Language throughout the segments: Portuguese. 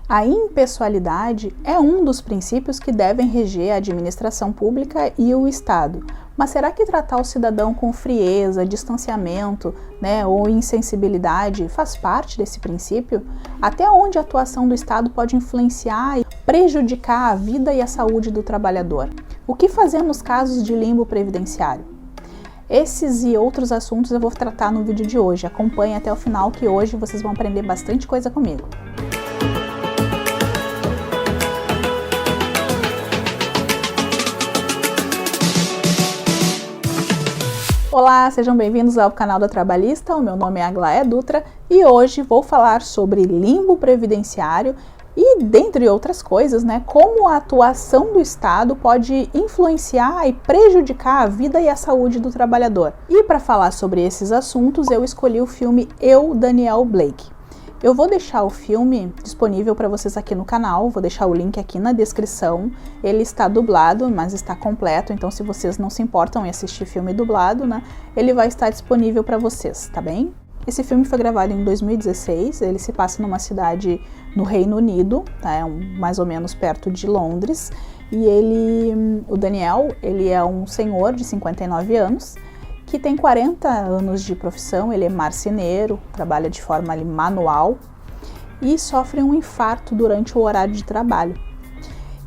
A impessoalidade é um dos princípios que devem reger a administração pública e o Estado. Mas será que tratar o cidadão com frieza, distanciamento, ou insensibilidade faz parte desse princípio? Até onde a atuação do Estado pode influenciar e prejudicar a vida e a saúde do trabalhador? O que fazer nos casos de limbo previdenciário? Esses e outros assuntos eu vou tratar no vídeo de hoje. Acompanhe até o final que hoje vocês vão aprender bastante coisa comigo. Olá, sejam bem-vindos ao canal da Trabalhista. O meu nome é Aglaé Dutra e hoje vou falar sobre limbo previdenciário e, dentre outras coisas, como a atuação do Estado pode influenciar e prejudicar a vida e a saúde do trabalhador. E para falar sobre esses assuntos, eu escolhi o filme Eu, Daniel Blake. Eu vou deixar o filme disponível para vocês aqui no canal, vou deixar o link aqui na descrição. Ele está dublado, mas está completo, então se vocês não se importam em assistir filme dublado, ele vai estar disponível para vocês, tá bem? Esse filme foi gravado em 2016, ele se passa numa cidade no Reino Unido, mais ou menos perto de Londres, e o Daniel, ele é um senhor de 59 anos, que tem 40 anos de profissão, ele é marceneiro, trabalha de forma manual e sofre um infarto durante o horário de trabalho.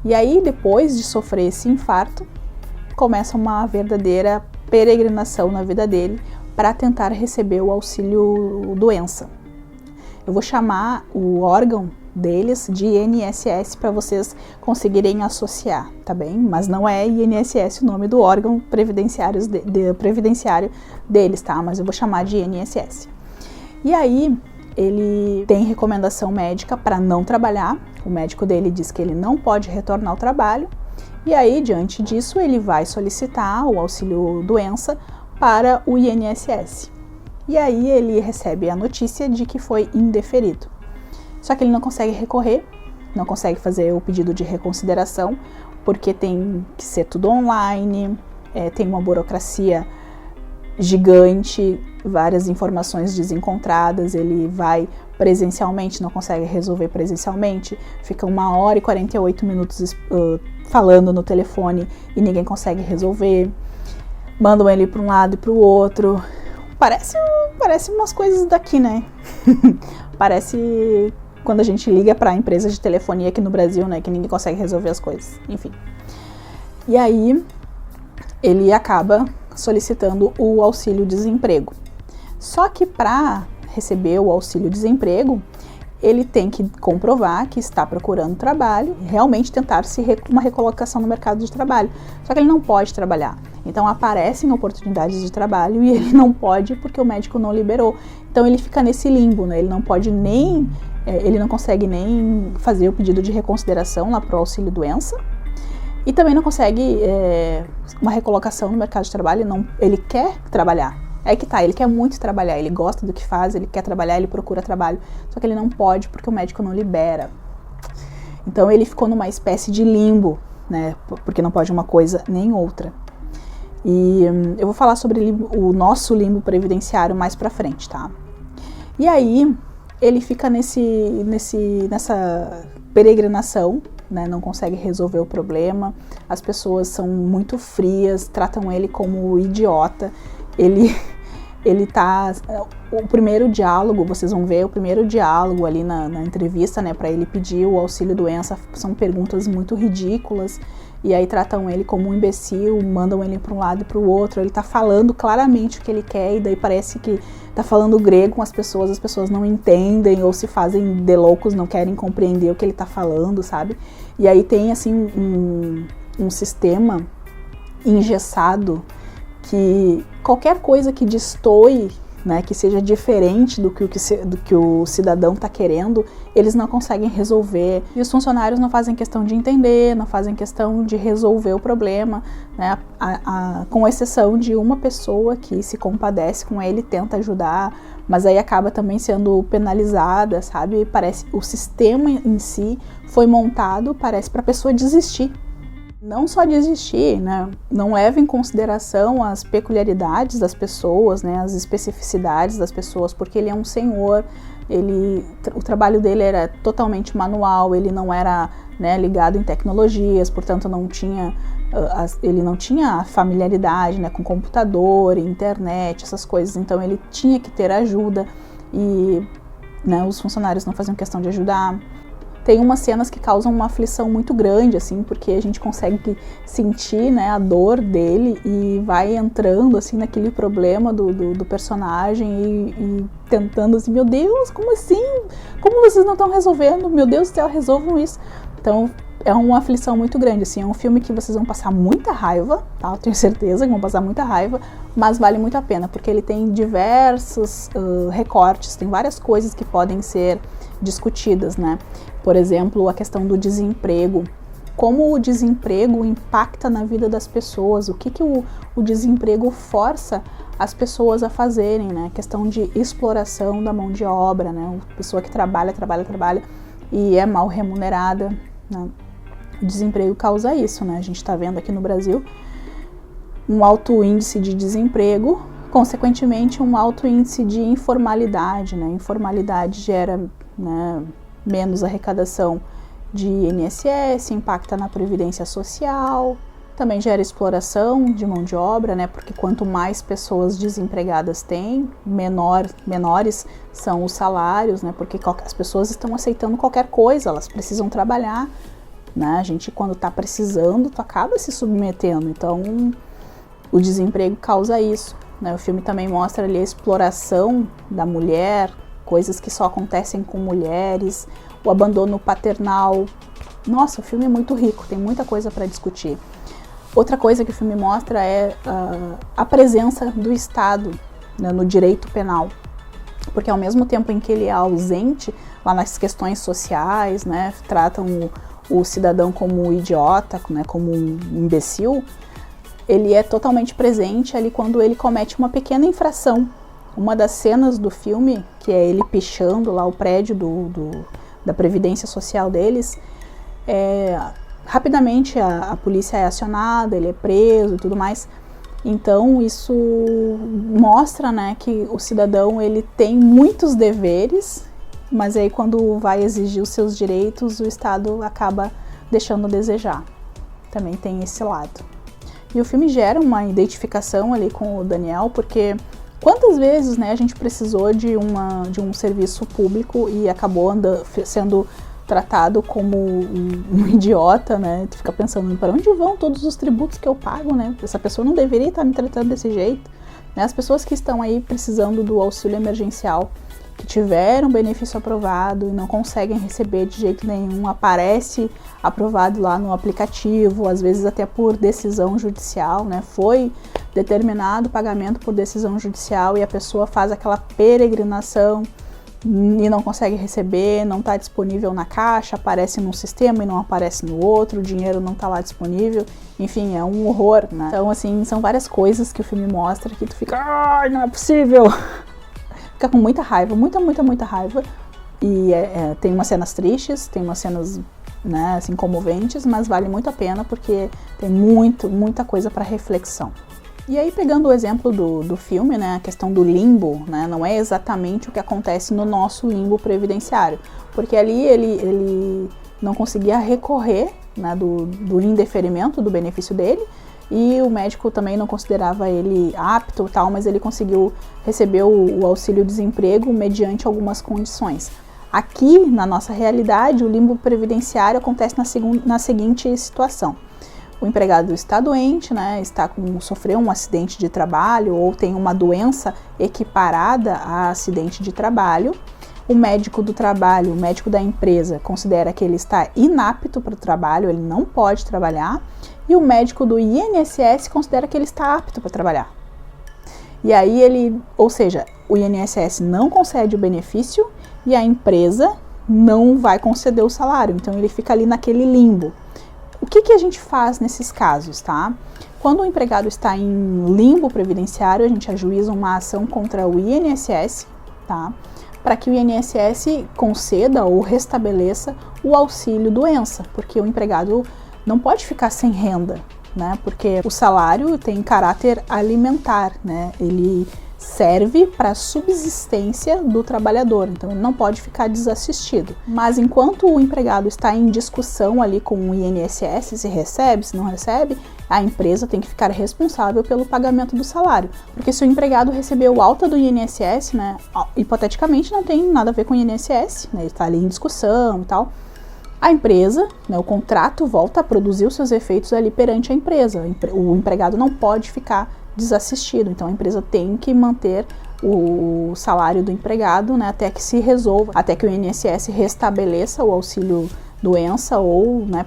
E aí, depois de sofrer esse infarto, começa uma verdadeira peregrinação na vida dele para tentar receber o auxílio doença. Eu vou chamar o órgão deles de INSS para vocês conseguirem associar, tá bem? Mas não é INSS o nome do órgão previdenciário deles, tá? Mas eu vou chamar de INSS. E aí, ele tem recomendação médica para não trabalhar, o médico dele diz que ele não pode retornar ao trabalho, e aí, diante disso, ele vai solicitar o auxílio doença para o INSS. E aí, ele recebe a notícia de que foi indeferido. Só que ele não consegue recorrer, não consegue fazer o pedido de reconsideração, porque tem que ser tudo online, tem uma burocracia gigante, várias informações desencontradas, ele vai presencialmente, não consegue resolver presencialmente, fica 1h e 48 minutos falando no telefone e ninguém consegue resolver, mandam ele para um lado e para o outro, parece umas coisas daqui, Parece quando a gente liga para empresas de telefonia aqui no Brasil, que ninguém consegue resolver as coisas, enfim. E aí, ele acaba solicitando o auxílio-desemprego. Só que para receber o auxílio-desemprego, ele tem que comprovar que está procurando trabalho e realmente tentar uma recolocação no mercado de trabalho. Só que ele não pode trabalhar. Então aparecem oportunidades de trabalho e ele não pode porque o médico não liberou. Então ele fica nesse limbo, ele não pode ele não consegue nem fazer o pedido de reconsideração lá para o auxílio doença e também não consegue uma recolocação no mercado de trabalho. Ele quer trabalhar. É que tá, ele quer muito trabalhar, ele gosta do que faz, ele quer trabalhar, ele procura trabalho, só que ele não pode porque o médico não libera. Então ele ficou numa espécie de limbo, porque não pode uma coisa nem outra. E eu vou falar sobre o nosso limbo previdenciário mais pra frente, tá? E aí ele fica nessa peregrinação, não consegue resolver o problema, as pessoas são muito frias, tratam ele como idiota. O primeiro diálogo, vocês vão ver o primeiro diálogo ali na entrevista, para ele pedir o auxílio doença, são perguntas muito ridículas, e aí tratam ele como um imbecil, mandam ele para um lado e para o outro, ele tá falando claramente o que ele quer, e daí parece que tá falando grego com as pessoas não entendem, ou se fazem de loucos, não querem compreender o que ele tá falando, sabe? E aí tem, assim, um sistema engessado, que qualquer coisa que destoe, que seja diferente do que o cidadão está querendo, eles não conseguem resolver. E os funcionários não fazem questão de entender, não fazem questão de resolver o problema, com exceção de uma pessoa que se compadece com ele, tenta ajudar, mas aí acaba também sendo penalizada, sabe? Parece o sistema em si foi montado, parece para a pessoa desistir. Não só desistir, não leva em consideração as peculiaridades das pessoas, as especificidades das pessoas, porque ele é um senhor, o trabalho dele era totalmente manual, ele não era, né, ligado em tecnologias, portanto ele não tinha familiaridade, né, com computador, internet, essas coisas, então ele tinha que ter ajuda e, né, os funcionários não faziam questão de ajudar. Tem umas cenas que causam uma aflição muito grande, assim, porque a gente consegue sentir, né, a dor dele e vai entrando, assim, naquele problema do personagem e tentando, assim, meu Deus, como assim? Como vocês não estão resolvendo? Meu Deus do céu, resolvam isso. Então, é uma aflição muito grande, assim, é um filme que vocês vão passar muita raiva, tá? Eu tenho certeza que vão passar muita raiva, mas vale muito a pena, porque ele tem diversos recortes, tem várias coisas que podem ser discutidas, né? Por exemplo, a questão do desemprego, como o desemprego impacta na vida das pessoas, o que o desemprego força as pessoas a fazerem, né? A questão de exploração da mão de obra, né? A pessoa que trabalha e é mal remunerada, né? O desemprego causa isso, né? A gente está vendo aqui no Brasil um alto índice de desemprego, consequentemente um alto índice de informalidade, né? Informalidade gera, né, menos arrecadação de INSS, impacta na previdência social, também gera exploração de mão de obra, né? Porque quanto mais pessoas desempregadas tem, menores são os salários, né? Porque as pessoas estão aceitando qualquer coisa, elas precisam trabalhar, né? A gente, quando está precisando, tu acaba se submetendo, então o desemprego causa isso, né? O filme também mostra ali a exploração da mulher, coisas que só acontecem com mulheres, o abandono paternal. Nossa, o filme é muito rico, tem muita coisa para discutir. Outra coisa que o filme mostra é a presença do Estado, né, no direito penal, porque ao mesmo tempo em que ele é ausente lá nas questões sociais, né, tratam o cidadão como um idiota, né, como um imbecil, ele é totalmente presente ali quando ele comete uma pequena infração. Uma das cenas do filme, que é ele pichando lá o prédio da Previdência Social deles, rapidamente a polícia é acionada, ele é preso e tudo mais. Então isso mostra, né, que o cidadão ele tem muitos deveres, mas aí quando vai exigir os seus direitos, o Estado acaba deixando a desejar. Também tem esse lado. E o filme gera uma identificação ali com o Daniel, porque quantas vezes, né, a gente precisou de um serviço público e acabou sendo tratado como um idiota, né? Tu fica pensando, para onde vão todos os tributos que eu pago, né? Essa pessoa não deveria estar me tratando desse jeito, né? As pessoas que estão aí precisando do auxílio emergencial, que tiveram benefício aprovado e não conseguem receber de jeito nenhum, aparece aprovado lá no aplicativo, às vezes até por decisão judicial, né? Foi determinado o pagamento por decisão judicial e a pessoa faz aquela peregrinação e não consegue receber, não está disponível na caixa, aparece num sistema e não aparece no outro, o dinheiro não está lá disponível, enfim, é um horror, né? Então, assim, são várias coisas que o filme mostra que tu fica, ai, não é possível! Fica com muita raiva, muita raiva, e tem umas cenas tristes, tem umas cenas, né, assim, comoventes, mas vale muito a pena porque tem muita coisa para reflexão. E aí, pegando o exemplo do filme, né, a questão do limbo, né, não é exatamente o que acontece no nosso limbo previdenciário, porque ali ele não conseguia recorrer, né, do indeferimento do benefício dele, e o médico também não considerava ele apto e tal, mas ele conseguiu receber o auxílio-desemprego mediante algumas condições. Aqui, na nossa realidade, o limbo previdenciário acontece na seguinte situação. O empregado está doente, né, sofreu um acidente de trabalho ou tem uma doença equiparada a acidente de trabalho. O médico do trabalho, o médico da empresa, considera que ele está inapto para o trabalho, ele não pode trabalhar. E o médico do INSS considera que ele está apto para trabalhar. E aí ou seja, o INSS não concede o benefício e a empresa não vai conceder o salário. Então ele fica ali naquele limbo. O que a gente faz nesses casos, tá? Quando o empregado está em limbo previdenciário, a gente ajuiza uma ação contra o INSS, tá? Para que o INSS conceda ou restabeleça o auxílio doença, porque o empregado não pode ficar sem renda, né? Porque o salário tem caráter alimentar, né? Ele serve para a subsistência do trabalhador, então ele não pode ficar desassistido. Mas enquanto o empregado está em discussão ali com o INSS, se recebe, se não recebe, a empresa tem que ficar responsável pelo pagamento do salário. Porque se o empregado recebeu alta do INSS, né, hipoteticamente não tem nada a ver com o INSS, né, ele está ali em discussão e tal, a empresa, né, o contrato volta a produzir os seus efeitos ali perante a empresa. O empregado não pode ficar desassistido, então a empresa tem que manter o salário do empregado, né, até que se resolva, até que o INSS restabeleça o auxílio doença ou, né,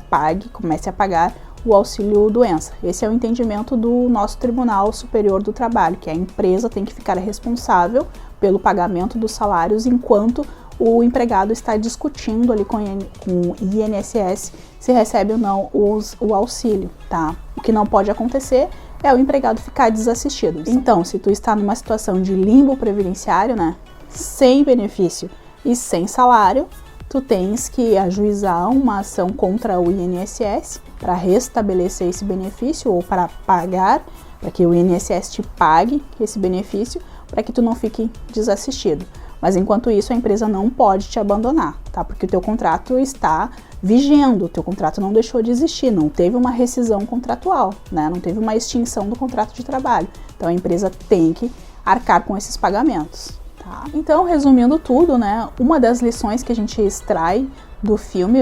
comece a pagar o auxílio doença. Esse é o entendimento do nosso Tribunal Superior do Trabalho, que a empresa tem que ficar responsável pelo pagamento dos salários enquanto o empregado está discutindo ali com o INSS se recebe ou não o auxílio, tá? O que não pode acontecer é o empregado ficar desassistido. Então, se tu está numa situação de limbo previdenciário, né, sem benefício e sem salário, tu tens que ajuizar uma ação contra o INSS para restabelecer esse benefício ou para pagar, para que o INSS te pague esse benefício, para que tu não fique desassistido. Mas enquanto isso, a empresa não pode te abandonar, tá? Porque o teu contrato está vigendo, o teu contrato não deixou de existir, não teve uma rescisão contratual, né? Não teve uma extinção do contrato de trabalho. Então a empresa tem que arcar com esses pagamentos, tá? Então, resumindo tudo, né? Uma das lições que a gente extrai do filme,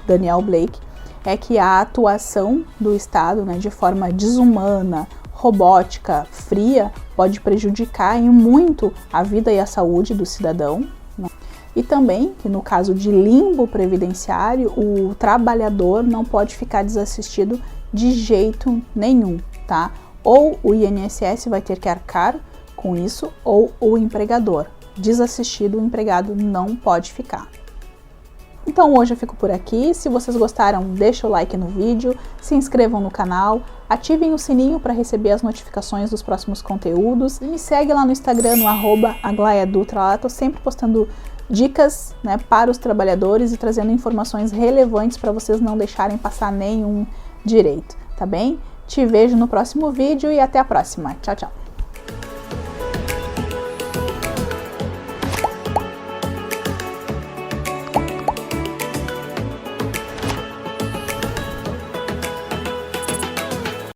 Daniel Blake, é que a atuação do Estado, né, de forma desumana, robótica, fria, pode prejudicar em muito a vida e a saúde do cidadão, né? E também que no caso de limbo previdenciário, o trabalhador não pode ficar desassistido de jeito nenhum, tá? Ou o INSS vai ter que arcar com isso, ou o empregador. Desassistido, o empregado não pode ficar. Então hoje eu fico por aqui. Se vocês gostaram, deixa o like no vídeo, se inscrevam no canal, ativem o sininho para receber as notificações dos próximos conteúdos e me segue lá no Instagram, no @AglaiaDutra. Lá eu tô sempre postando dicas, né, para os trabalhadores e trazendo informações relevantes para vocês não deixarem passar nenhum direito, tá bem? Te vejo no próximo vídeo e até a próxima. Tchau, tchau!